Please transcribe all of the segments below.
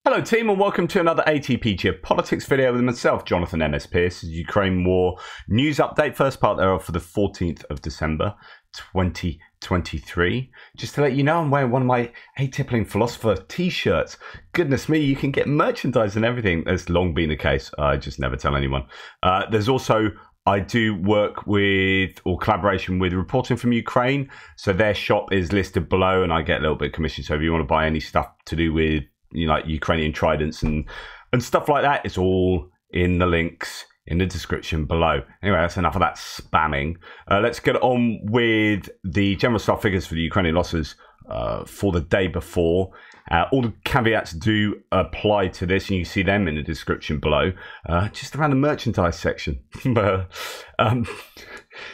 Hello team and welcome to another ATP Geopolitics video with myself, Jonathan MS Pearce. Ukraine War News Update, first part thereof for the 14th of December 2023. Just to let you know, I'm wearing one of my Atypical Philosopher t-shirts. Goodness me, you can get merchandise and everything. That's long been the case. I just never tell anyone. There's also, I do work with, or collaboration with, Reporting from Ukraine. So their shop is listed below and I get a little bit of commission. So if you want to buy any stuff to do with, you know, like Ukrainian tridents and stuff like that, it's all in the links in the description below. Anyway, that's enough of that spamming. Let's get on with the general staff figures for the Ukrainian losses for the day before. All the caveats do apply to this, and you can see them in the description below, just around the merchandise section.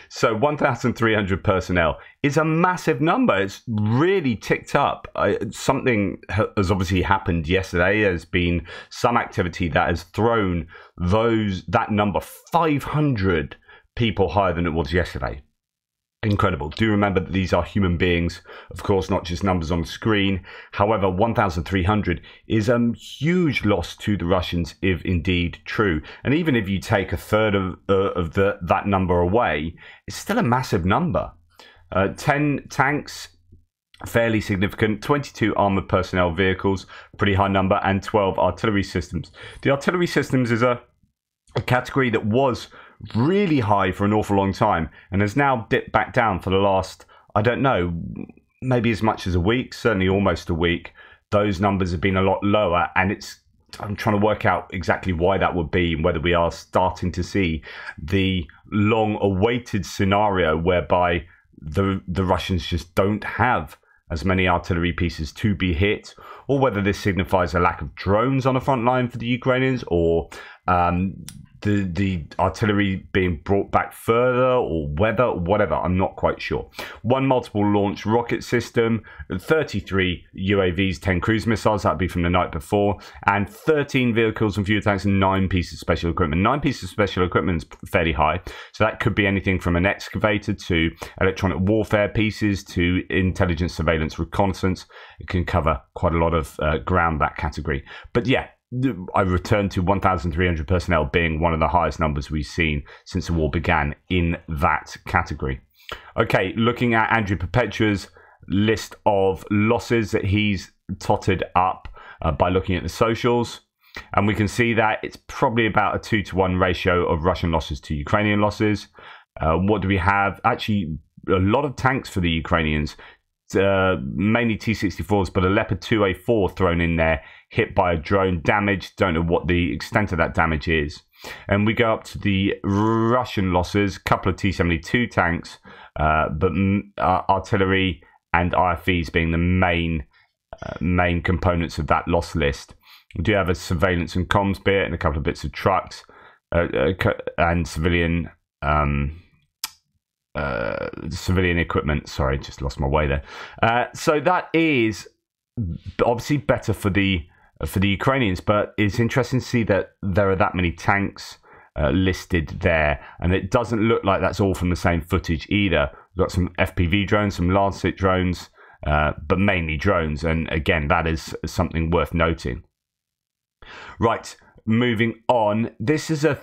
So 1,300 personnel is a massive number. It's really ticked up. Something has obviously happened yesterday. There's been some activity that has thrown that number 500 people higher than it was yesterday. Incredible. Do remember that these are human beings, of course, not just numbers on the screen. However, 1,300 is a huge loss to the Russians, if indeed true. And even if you take a third of that number away, it's still a massive number. 10 tanks, fairly significant. 22 armored personnel vehicles, pretty high number, and 12 artillery systems. The artillery systems is a category that was really high for an awful long time and has now dipped back down for the last, I don't know, maybe as much as a week, certainly almost a week. Those numbers have been a lot lower, and I'm trying to work out exactly why that would be, and whether we are starting to see the long awaited scenario whereby the Russians just don't have as many artillery pieces to be hit, or whether this signifies a lack of drones on the front line for the Ukrainians, or the artillery being brought back further, or whatever, I'm not quite sure. One multiple launch rocket system, 33 UAVs, 10 cruise missiles, that'd be from the night before, and 13 vehicles and fuel tanks and 9 pieces of special equipment. 9 pieces of special equipment is fairly high, so that could be anything from an excavator to electronic warfare pieces to intelligence, surveillance, reconnaissance. It can cover quite a lot of ground, that category. But yeah, I returned to 1,300 personnel being one of the highest numbers we've seen since the war began in that category. Okay, looking at Andrew Perpetua's list of losses that he's totted up by looking at the socials. And we can see that it's probably about a 2-to-1 ratio of Russian losses to Ukrainian losses. What do we have? Actually, a lot of tanks for the Ukrainians. Mainly T-64s, but a Leopard 2A4 thrown in there, hit by a drone, damaged. Don't know what the extent of that damage is. And we go up to the Russian losses, couple of T-72 tanks, but artillery and IFVs being the main components of that loss list. We do have a surveillance and comms bit and a couple of bits of trucks and civilian equipment. Sorry, just lost my way there. So that is obviously better for the Ukrainians, but it's interesting to see that there are that many tanks listed there, and it doesn't look like that's all from the same footage either. We've got some FPV drones, some Lancet drones, but mainly drones, and again, that is something worth noting. Right, moving on. This is a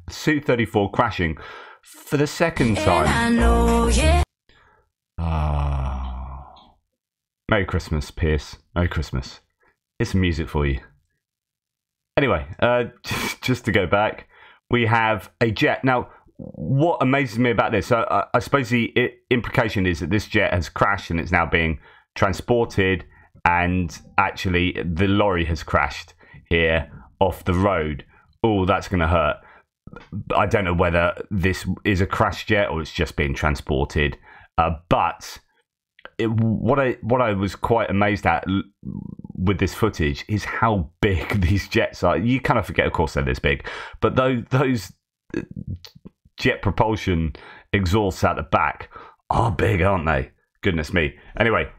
Su-34 crashing for the second time. Merry Christmas, Pierce. Merry Christmas. Here's some music for you. Anyway, just to go back, we have a jet. Now, what amazes me about this, I suppose the implication is that this jet has crashed and it's now being transported, and actually the lorry has crashed here off the road. Oh, that's going to hurt. I don't know whether this is a crash jet or it's just being transported, but what I was quite amazed at with this footage is how big these jets are. You kind of forget, of course, they're this big, but those jet propulsion exhausts out the back are big, aren't they? Goodness me. Anyway,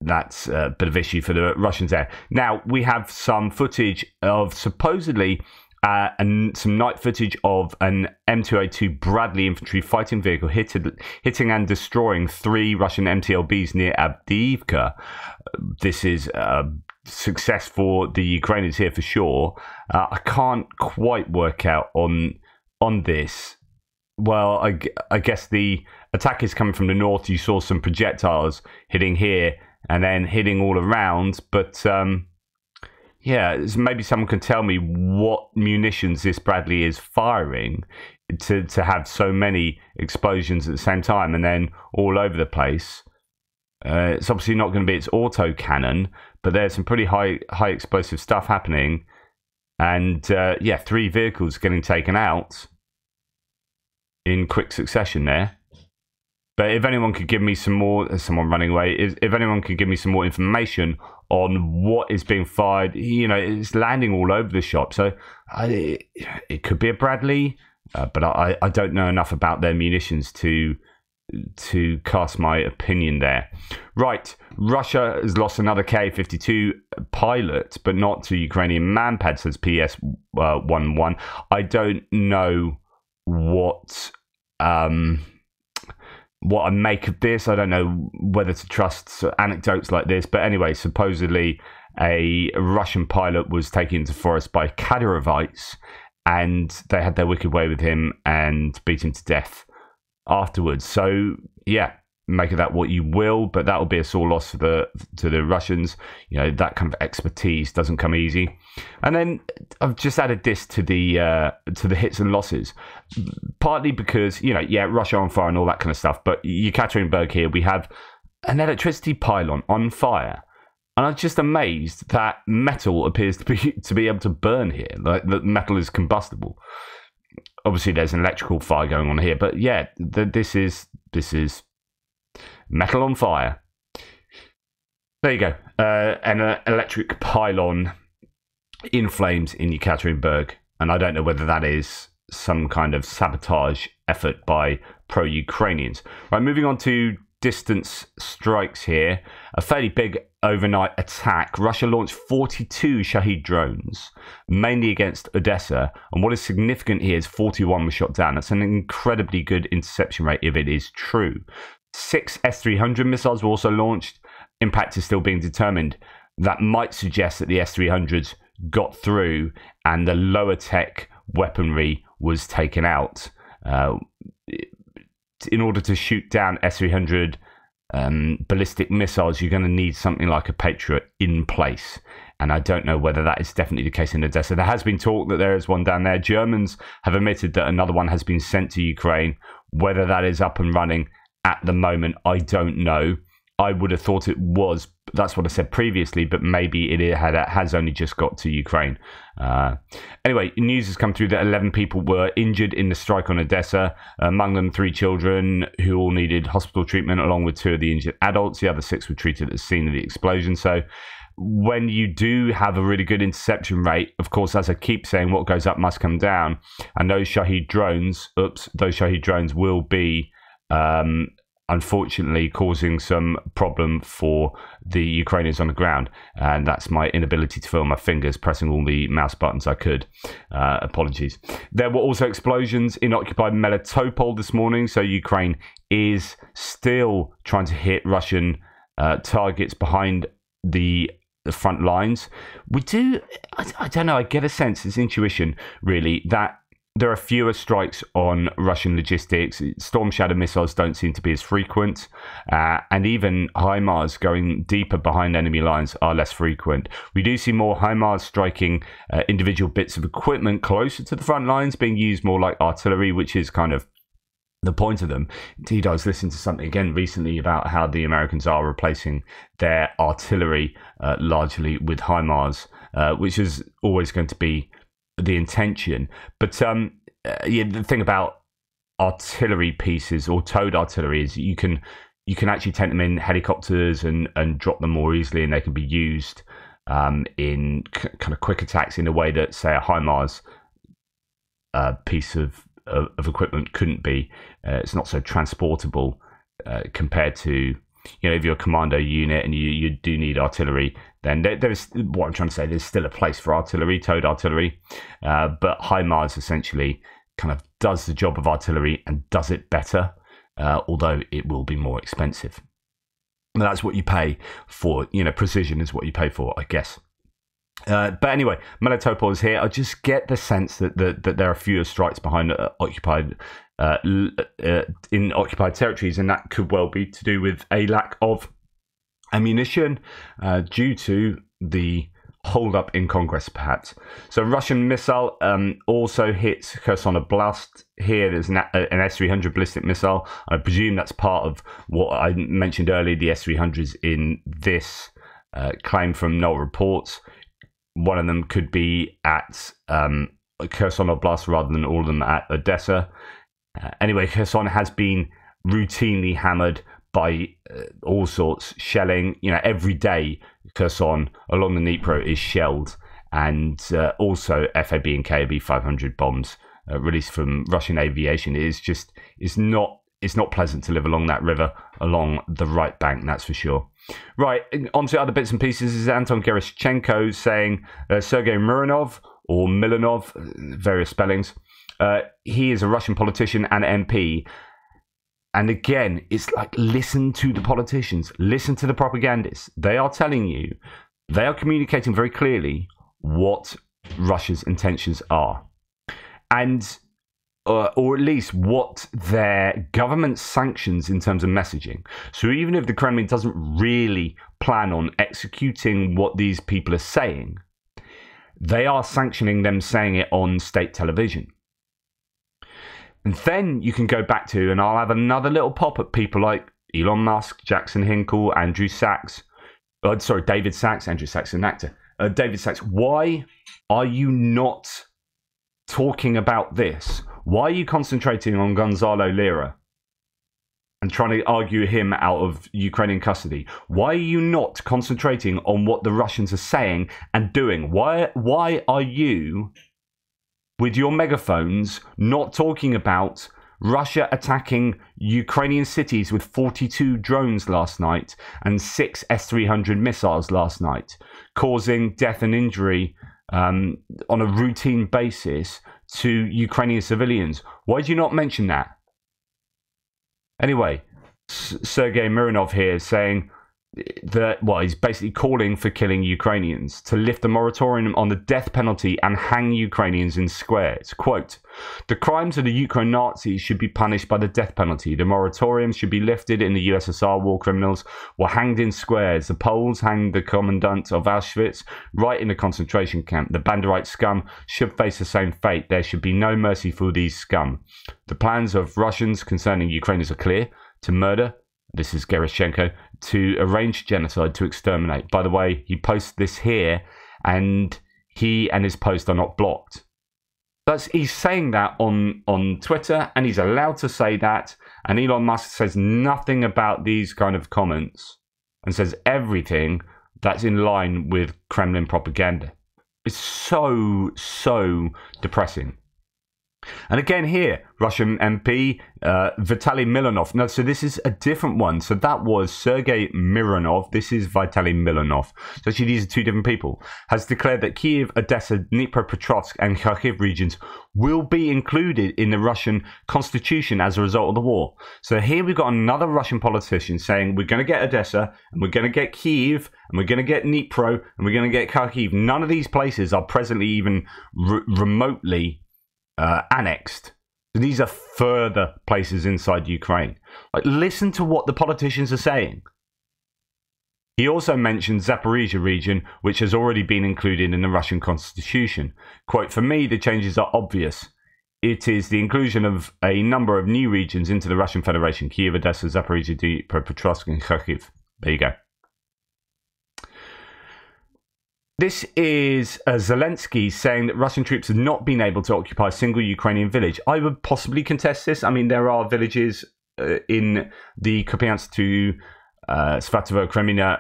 that's a bit of issue for the Russians there. Now, we have some footage of supposedly and some night footage of an M2A2 Bradley infantry fighting vehicle hitting and destroying 3 Russian MTLBs near Avdiivka. This is success for the Ukrainians here for sure. I can't quite work out on this. Well, I guess the attack is coming from the north. You saw some projectiles hitting here and then hitting all around. But yeah, maybe someone can tell me what munitions this Bradley is firing to have so many explosions at the same time and then all over the place. It's obviously not going to be its auto cannon, but there's some pretty high explosive stuff happening. And yeah, 3 vehicles getting taken out in quick succession there. But if anyone could give me some more, there's someone running away. If anyone could give me some more information on what is being fired, you know, it's landing all over the shop. So it could be a Bradley, but I don't know enough about their munitions to cast my opinion there. Right, Russia has lost another Ka-52 pilot, but not to Ukrainian manpad, says PS11. I don't know what I make of this. I don't know whether to trust anecdotes like this, but anyway, supposedly a Russian pilot was taken into forest by Kadyrovites, and they had their wicked way with him and beat him to death afterwards. So yeah, make of that what you will, but that will be a sore loss to the Russians. You know, that kind of expertise doesn't come easy. And then I've just added this to the hits and losses, partly because, you know, yeah, Russia on fire and all that kind of stuff, but Yekaterinburg here, we have an electricity pylon on fire. And I'm just amazed that metal appears to be able to burn here. Like, the metal is combustible. Obviously, there's an electrical fire going on here, but yeah, this is metal on fire. There you go. An electric pylon in flames in Yekaterinburg, and I don't know whether that is some kind of sabotage effort by pro-Ukrainians. Right, moving on to distance strikes here. A fairly big overnight attack. Russia launched 42 Shahed drones, mainly against Odessa. And what is significant here is 41 were shot down. That's an incredibly good interception rate if it is true. 6 S-300 missiles were also launched. Impact is still being determined. That might suggest that the S-300s got through and the lower tech weaponry was taken out. In order to shoot down S-300 ballistic missiles, you're going to need something like a Patriot in place. And I don't know whether that is definitely the case in Odessa. There has been talk that there is one down there. Germans have admitted that another one has been sent to Ukraine. Whether that is up and running at the moment, I don't know. I would have thought it was. That's what I said previously, but maybe it has only just got to Ukraine. Anyway, news has come through that 11 people were injured in the strike on Odessa, among them 3 children who all needed hospital treatment, along with 2 of the injured adults. The other 6 were treated at the scene of the explosion. So when you do have a really good interception rate, of course, as I keep saying, what goes up must come down. And those Shahed drones, will be unfortunately causing some problem for the Ukrainians on the ground, and that's my inability to feel my fingers pressing all the mouse buttons I could. Apologies. There were also explosions in occupied Melitopol this morning, so Ukraine is still trying to hit Russian targets behind the front lines. I don't know, I get a sense, it's intuition really, that there are fewer strikes on Russian logistics. Storm Shadow missiles don't seem to be as frequent. And even HIMARS going deeper behind enemy lines are less frequent. We do see more HIMARS striking individual bits of equipment closer to the front lines, being used more like artillery, which is kind of the point of them. Indeed, I was listening to something again recently about how the Americans are replacing their artillery largely with HIMARS, which is always going to be the intention. But yeah, the thing about artillery pieces or towed artillery is you can actually take them in helicopters and drop them more easily, and they can be used in kind of quick attacks in a way that, say, a HIMARS piece of equipment couldn't be. It's not so transportable compared to, you know, if you're a commando unit and you do need artillery, then there's, what I'm trying to say, there's still a place for artillery, towed artillery, but HIMARS essentially kind of does the job of artillery and does it better, although it will be more expensive. That's what you pay for. Precision is what you pay for, I guess. But anyway, Melitopol is here. I just get the sense that there are fewer strikes behind in occupied territories, and that could well be to do with a lack of ammunition due to the hold up in Congress, perhaps. So Russian missile also hits Kherson Oblast. Here there's an S-300 ballistic missile. I presume that's part of what I mentioned earlier, the S-300s in this claim from Null Reports. One of them could be at Kherson Oblast rather than all of them at Odessa. Anyway, Kherson has been routinely hammered by all sorts, shelling. Every day Kherson along the Dnipro is shelled, and also FAB and KAB 500 bombs released from Russian aviation. It's not pleasant to live along that river, along the right bank, that's for sure. Right, on to other bits and pieces. This is Anton Gerashchenko saying Sergei Mironov, or Milanov, various spellings. He is a Russian politician and MP. And again, it's like, listen to the politicians, listen to the propagandists. They are telling you, they are communicating very clearly what Russia's intentions are. And or at least what their government sanctions in terms of messaging. So even if the Kremlin doesn't really plan on executing what these people are saying, they are sanctioning them saying it on state television. And then you can go back to, and I'll have another little pop at people like Elon Musk, Jackson Hinkle, Andrew Sachs. David Sachs. Andrew Sachs is an actor. David Sachs, why are you not talking about this? Why are you concentrating on Gonzalo Lira and trying to argue him out of Ukrainian custody? Why are you not concentrating on what the Russians are saying and doing? Why are you, with your megaphones, not talking about Russia attacking Ukrainian cities with 42 drones last night and 6 S-300 missiles last night, causing death and injury on a routine basis to Ukrainian civilians? Why do you not mention that? Anyway, Sergei Mironov here is saying that, he's basically calling for killing Ukrainians, to lift the moratorium on the death penalty and hang Ukrainians in squares. Quote, the crimes of the Ukraine Nazis should be punished by the death penalty. The moratorium should be lifted in the USSR. War criminals were hanged in squares. The Poles hanged the commandant of Auschwitz right in the concentration camp. The Banderite scum should face the same fate. There should be no mercy for these scum. The plans of Russians concerning Ukrainians are clear: to murder, this is Gerashchenko, to arrange genocide, to exterminate. By the way, he posts this here, and he and his post are not blocked. He's saying that on Twitter, and he's allowed to say that. And Elon Musk says nothing about these kind of comments and says everything that's in line with Kremlin propaganda. It's so depressing. And again here, Russian MP Vitaly Milanov. No, so this is a different one. So that was Sergei Mironov. This is Vitaly Milanov. So actually these are two different people. Has declared that Kiev, Odessa, Dnipropetrovsk and Kharkiv regions will be included in the Russian constitution as a result of the war. So here we've got another Russian politician saying we're going to get Odessa and we're going to get Kiev and we're going to get Dnipro and we're going to get Kharkiv. None of these places are presently even remotely annexed. These are further places inside Ukraine. Listen to what the politicians are saying. He also mentioned Zaporizhia region, which has already been included in the Russian constitution. Quote, for me, the changes are obvious. It is the inclusion of a number of new regions into the Russian Federation: Kiev, Odessa, Zaporizhia, Dnipropetrovsk and Kharkiv. There you go. This is Zelensky saying that Russian troops have not been able to occupy a single Ukrainian village. I would possibly contest this. I mean, there are villages in the Kupiansk to Svatovo Kremina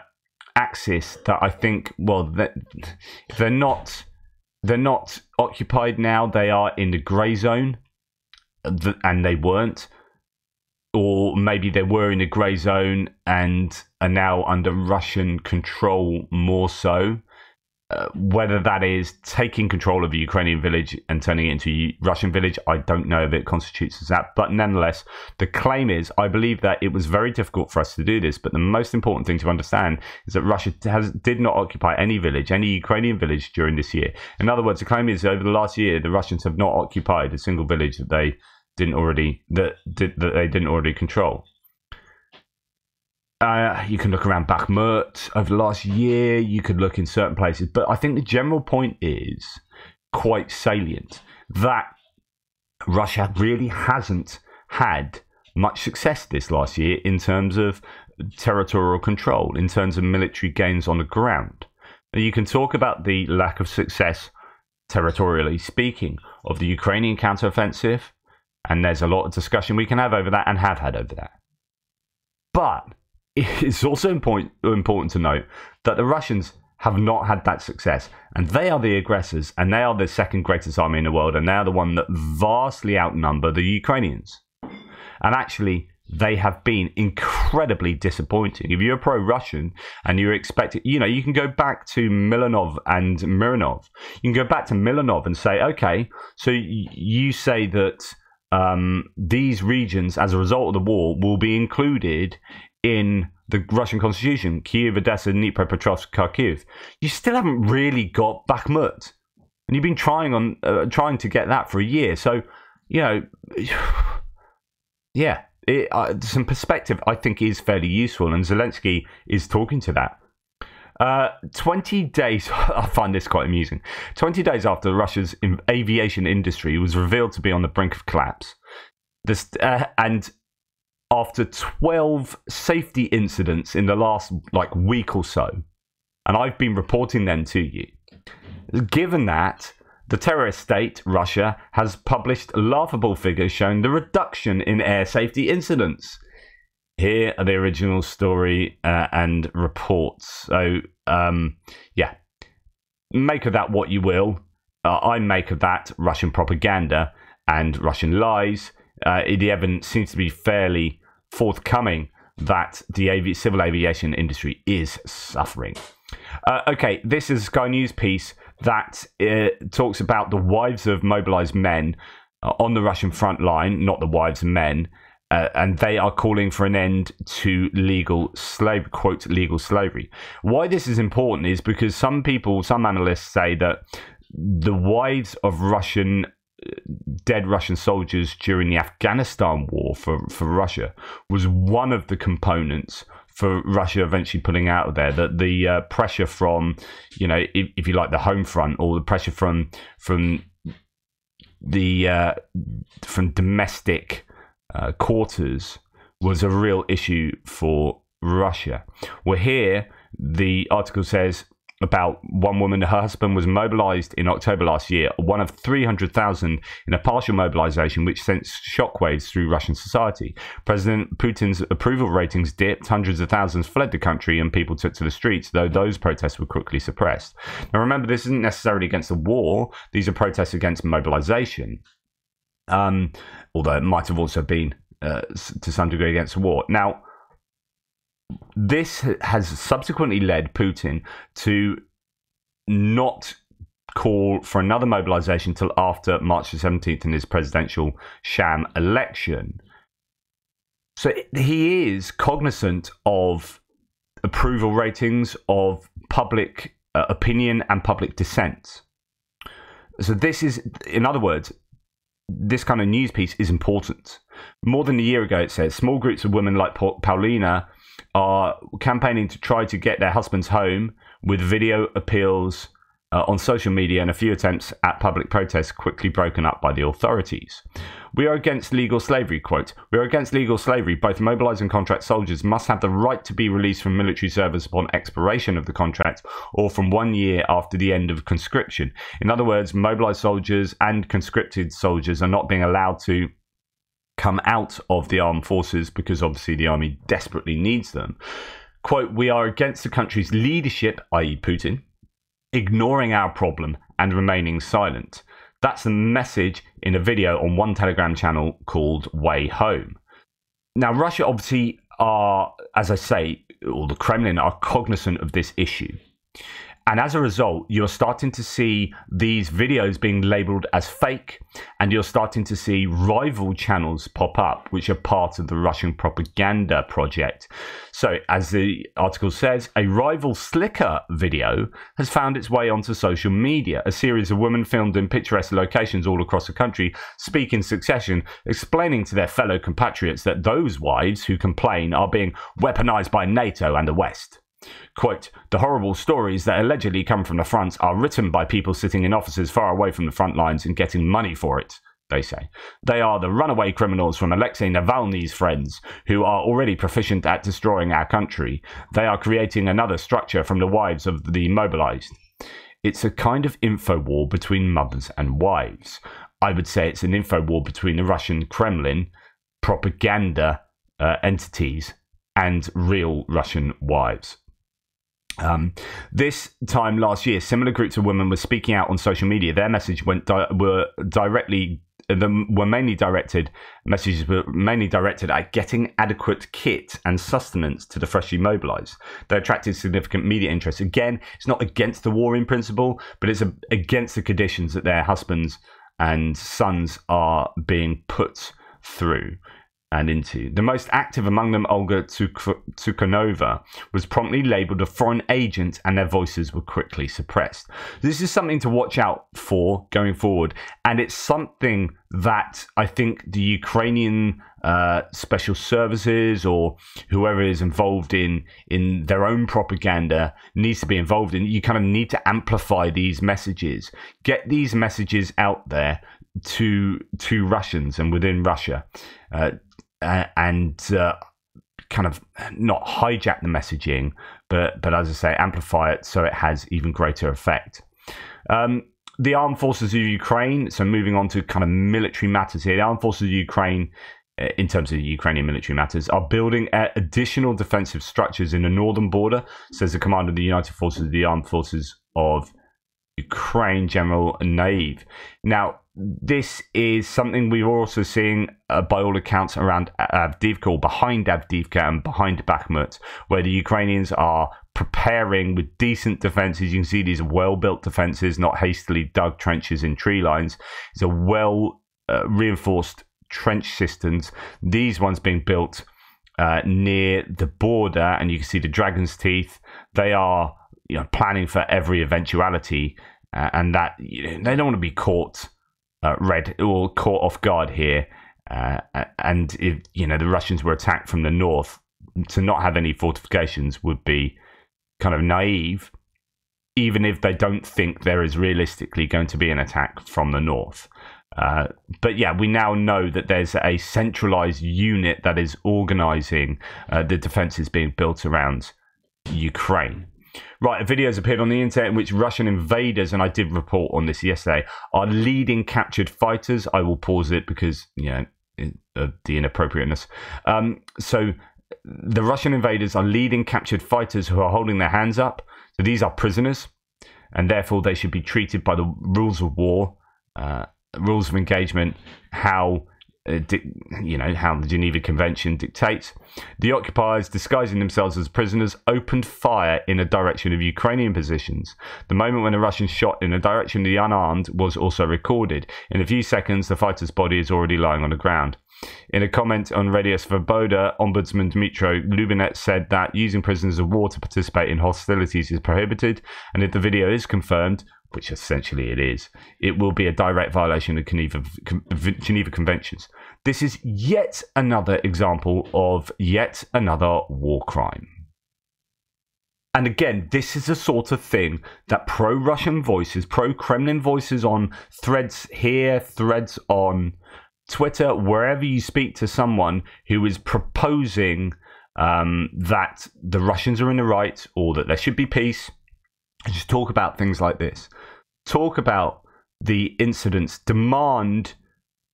axis that I think, they're not occupied now. They are in the grey zone, and they weren't. Or maybe they were in the grey zone and are now under Russian control more so. Whether that is taking control of a Ukrainian village and turning it into a Russian village, I don't know if it constitutes as that. But nonetheless, the claim is, I believe that it was very difficult for us to do this. But the most important thing to understand is that Russia did not occupy any village, any Ukrainian village during this year. In other words, the claim is over the last year, the Russians have not occupied a single village that they didn't already control. You can look around Bakhmut over the last year. You could look in certain places. But I think the general point is quite salient, that Russia really hasn't had much success this last year in terms of territorial control, in terms of military gains on the ground. And you can talk about the lack of success, territorially speaking, of the Ukrainian counteroffensive, and there's a lot of discussion we can have over that and have had over that. But it's also important to note that the Russians have not had that success, and they are the aggressors, and they are the second greatest army in the world, and they are the one that vastly outnumber the Ukrainians. And actually, they have been incredibly disappointing. If you're pro-Russian and you're expecting, you can go back to Milanov and Mironov. You can go back to Milanov and say, okay, so you say that these regions, as a result of the war, will be included in the Russian constitution: Kyiv, Odessa, Dnipropetrovsk, Kharkiv. You still haven't really got Bakhmut, and you've been trying to get that for a year. So, some perspective I think is fairly useful, and Zelensky is talking to that. 20 days, I find this quite amusing. 20 days after Russia's aviation industry was revealed to be on the brink of collapse, and after 12 safety incidents in the last week or so, and I've been reporting them to you, given that the terrorist state, Russia, has published laughable figures showing the reduction in air safety incidents. Here are the original story and reports. So, make of that what you will. I make of that Russian propaganda and Russian lies. The evidence seems to be fairly forthcoming that the civil aviation industry is suffering. Okay, this is a Sky News piece that talks about the wives of mobilized men on the Russian front line, not the wives of men, and they are calling for an end to legal slavery, quote, legal slavery. Why this is important is because some analysts say that the wives of dead Russian soldiers during the Afghanistan war for Russia was one of the components for Russia eventually pulling out of there. That the pressure from, if you like, the home front, or the pressure from domestic quarters was a real issue for Russia. Well, here the article says about one woman. Her husband was mobilized in October last year, one of 300,000 in a partial mobilization, which sent shockwaves through Russian society. President Putin's approval ratings dipped, hundreds of thousands fled the country, and people took to the streets, though those protests were quickly suppressed. Now remember, this isn't necessarily against the war. These are protests against mobilization, although it might have also been to some degree against the war. Now, this has subsequently led Putin to not call for another mobilization until after March the 17th in his presidential sham election. So he is cognizant of approval ratings, of public opinion and public dissent. So this is, in other words, this kind of news piece is important. More than a year ago, it says, small groups of women like Paulina are campaigning to try to get their husbands home, with video appeals on social media and a few attempts at public protests quickly broken up by the authorities. We are against legal slavery, quote. We are against legal slavery. Both mobilized and contract soldiers must have the right to be released from military service upon expiration of the contract or from 1 year after the end of conscription. In other words, mobilized soldiers and conscripted soldiers are not being allowed to come out of the armed forces because obviously the army desperately needs them. Quote, we are against the country's leadership, i.e. Putin, ignoring our problem and remaining silent. That's the message in a video on one Telegram channel called Way Home. Now, Russia obviously are, as I say, or the Kremlin are cognizant of this issue. And as a result, you're starting to see these videos being labeled as fake, and you're starting to see rival channels pop up, which are part of the Russian propaganda project. So, as the article says, a rival slicker video has found its way onto social media. A series of women filmed in picturesque locations all across the country speak in succession, explaining to their fellow compatriots that those wives who complain are being weaponized by NATO and the West. Quote, the horrible stories that allegedly come from the front are written by people sitting in offices far away from the front lines and getting money for it, they say. They are the runaway criminals from Alexei Navalny's friends, who are already proficient at destroying our country. They are creating another structure from the wives of the mobilized. It's a kind of info war between mothers and wives. I would say it's an info war between the Russian Kremlin, propaganda entities, and real Russian wives. This time last year, similar groups of women were speaking out on social media. Their message were mainly directed at getting adequate kit and sustenance to the freshly mobilized. They attracted significant media interest. Again, it's not against the war in principle, but it's against the conditions that their husbands and sons are being put through and into. The most active among them, Olga Tsukhanova, was promptly labelled a foreign agent, and their voices were quickly suppressed. This is something to watch out for going forward, and it's something that I think the Ukrainian special services or whoever is involved in their own propaganda needs to be involved in. You kind of need to amplify these messages, get these messages out there to Russians and within Russia. And kind of not hijack the messaging, but as I say, amplify it so it has even greater effect. The armed forces of Ukraine, so moving on to kind of military matters here, the armed forces of Ukraine, in terms of the Ukrainian military matters, are building additional defensive structures in the northern border, says the commander of the United Forces of the Armed Forces of Ukraine, General Naive. Now, this is something we're also seeing, by all accounts, around Avdiivka, or behind Avdiivka and behind Bakhmut, where the Ukrainians are preparing with decent defenses. You can see these well-built defenses, not hastily dug trenches in tree lines. It's a well-reinforced trench systems. These ones being built near the border, and you can see the dragon's teeth. They are planning for every eventuality, and that they don't want to be caught caught off guard here. And if the Russians were attacked from the north, to not have any fortifications would be kind of naive, even if they don't think there is realistically going to be an attack from the north. But yeah, we now know that there's a centralized unit that is organizing the defenses being built around Ukraine. Right, a video has appeared on the internet in which Russian invaders, and I did report on this yesterday, are leading captured fighters. I will pause it because, of the inappropriateness. So the Russian invaders are leading captured fighters who are holding their hands up. So these are prisoners, and therefore they should be treated by the rules of war, rules of engagement, how the Geneva Convention dictates. The occupiers, disguising themselves as prisoners, opened fire in a direction of Ukrainian positions. The moment when a Russian shot in a direction of the unarmed was also recorded. In a few seconds, the fighter's body is already lying on the ground. In a comment on Radio Svoboda, Ombudsman Dmytro Lubinet said that using prisoners of war to participate in hostilities is prohibited, and if the video is confirmed, which essentially it is, it will be a direct violation of Geneva Conventions. This is yet another example of yet another war crime. And again, this is the sort of thing that pro-Russian voices, pro-Kremlin voices on threads here, threads on Twitter, wherever you speak to someone who is proposing that the Russians are in the right or that there should be peace, just talk about things like this. Talk about the incidents. Demand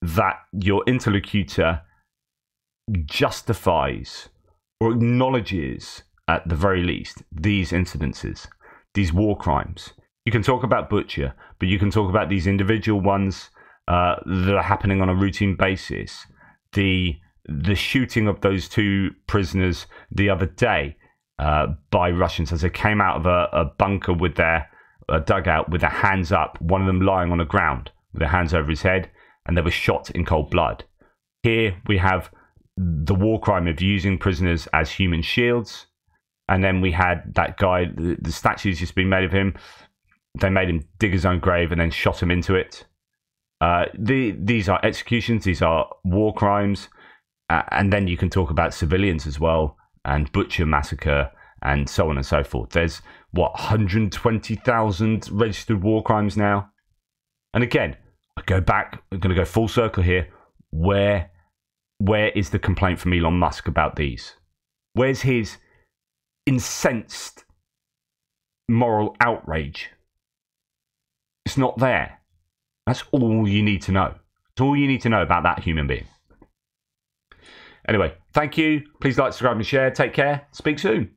that your interlocutor justifies or acknowledges, at the very least, these incidences, these war crimes. You can talk about Butcher, but you can talk about these individual ones that are happening on a routine basis. The shooting of those two prisoners the other day. by Russians as they came out of a bunker with their dugout with their hands up, one of them lying on the ground with their hands over his head, and they were shot in cold blood. Here we have the war crime of using prisoners as human shields. And then we had that guy, the statue's just been made of him. They made him dig his own grave and then shot him into it. These are executions, these are war crimes. And then you can talk about civilians as well, and butcher massacre, and so on and so forth. There's, 120,000 registered war crimes now? And again, I go back, I'm going to go full circle here. Where is the complaint from Elon Musk about these? Where's his incensed moral outrage? It's not there. That's all you need to know. It's all you need to know about that human being. Anyway, thank you. Please like, subscribe and share. Take care. Speak soon.